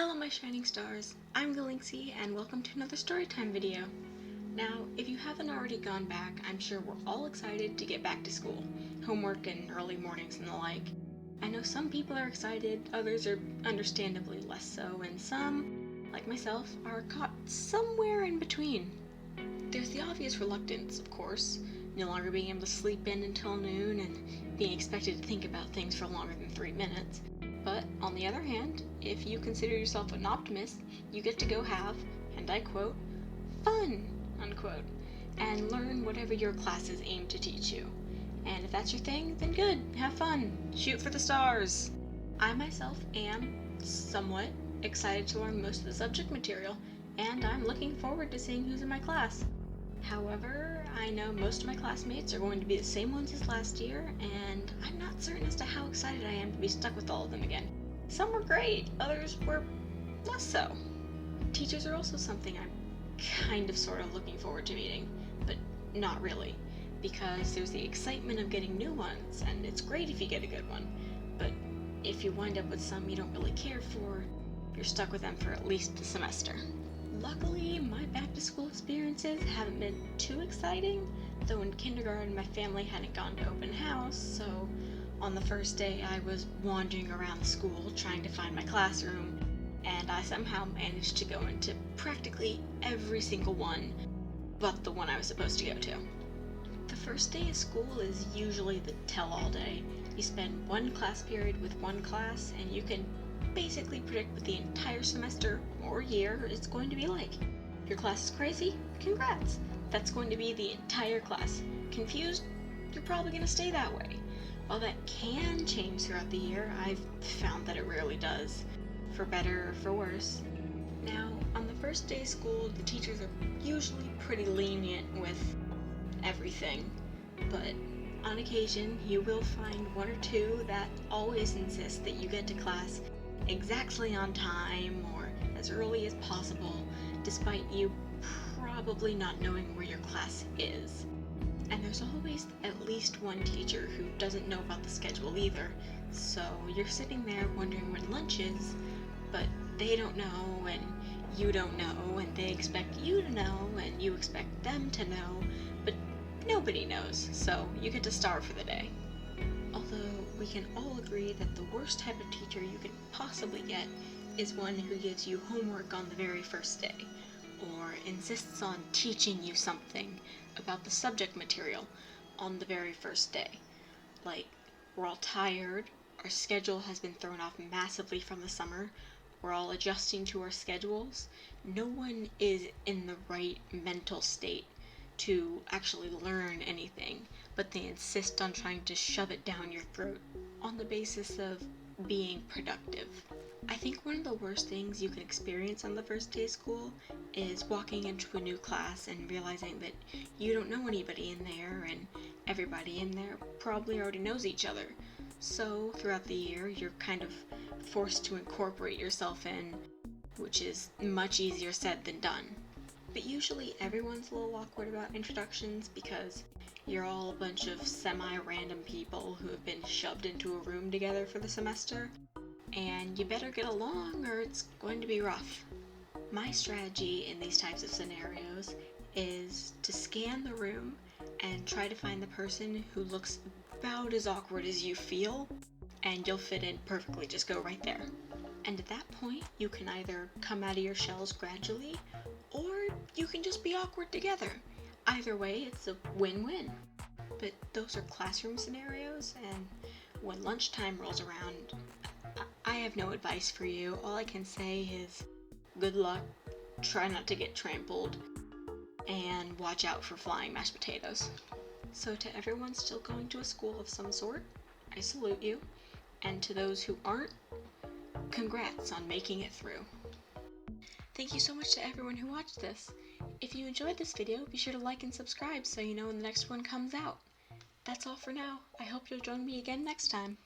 Hello my shining stars, I'm Galinxie and welcome to another Storytime video. Now, if you haven't already gone back, I'm sure we're all excited to get back to school. Homework and early mornings and the like. I know some people are excited, others are understandably less so, and some, like myself, are caught somewhere in between. There's the obvious reluctance, of course, no longer being able to sleep in until noon and being expected to think about things for longer than 3 minutes. But, on the other hand, if you consider yourself an optimist, you get to go have, and I quote, fun, unquote, and learn whatever your classes aim to teach you. And if that's your thing, then good, have fun, shoot for the stars. I myself am somewhat excited to learn most of the subject material, and I'm looking forward to seeing who's in my class. However, I know most of my classmates are going to be the same ones as last year, and I'm not certain as to how excited I am to be stuck with all of them again. Some were great, others were less so. Teachers are also something I'm kind of sort of looking forward to meeting, but not really, because there's the excitement of getting new ones, and it's great if you get a good one, but if you wind up with some you don't really care for, you're stuck with them for at least a semester. Luckily, my back-to-school experiences haven't been too exciting, though in kindergarten my family hadn't gone to open house, so on the first day I was wandering around the school trying to find my classroom, and I somehow managed to go into practically every single one but the one I was supposed to go to. The first day of school is usually the tell-all day. You spend one class period with one class, and you can basically predict what the entire semester or year is going to be like. Your class is crazy? Congrats! That's going to be the entire class. Confused? You're probably going to stay that way. While that can change throughout the year, I've found that it rarely does, for better or for worse. Now, on the first day of school, the teachers are usually pretty lenient with everything, but on occasion you will find one or two that always insist that you get to class exactly on time or as early as possible, despite you probably not knowing where your class is. And there's always at least one teacher who doesn't know about the schedule either, so you're sitting there wondering when lunch is, but they don't know and you don't know, and they expect you to know and you expect them to know, but nobody knows, so you get to starve for the day. Although we can all agree that the worst type of teacher you could possibly get is one who gives you homework on the very first day, or insists on teaching you something about the subject material on the very first day. Like, we're all tired, our schedule has been thrown off massively from the summer, we're all adjusting to our schedules, no one is in the right mental state to actually learn anything, but they insist on trying to shove it down your throat on the basis of being productive. I think one of the worst things you can experience on the first day of school is walking into a new class and realizing that you don't know anybody in there and everybody in there probably already knows each other. So throughout the year, you're kind of forced to incorporate yourself in, which is much easier said than done. But usually everyone's a little awkward about introductions because you're all a bunch of semi-random people who have been shoved into a room together for the semester, and you better get along or it's going to be rough. My strategy in these types of scenarios is to scan the room and try to find the person who looks about as awkward as you feel, and you'll fit in perfectly, just go right there. And at that point, you can either come out of your shells gradually, or you can just be awkward together. Either way, it's a win-win. But those are classroom scenarios, and when lunchtime rolls around, I have no advice for you. All I can say is good luck, try not to get trampled, and watch out for flying mashed potatoes. So to everyone still going to a school of some sort, I salute you, and to those who aren't, congrats on making it through. Thank you so much to everyone who watched this. If you enjoyed this video, be sure to like and subscribe so you know when the next one comes out. That's all for now. I hope you'll join me again next time.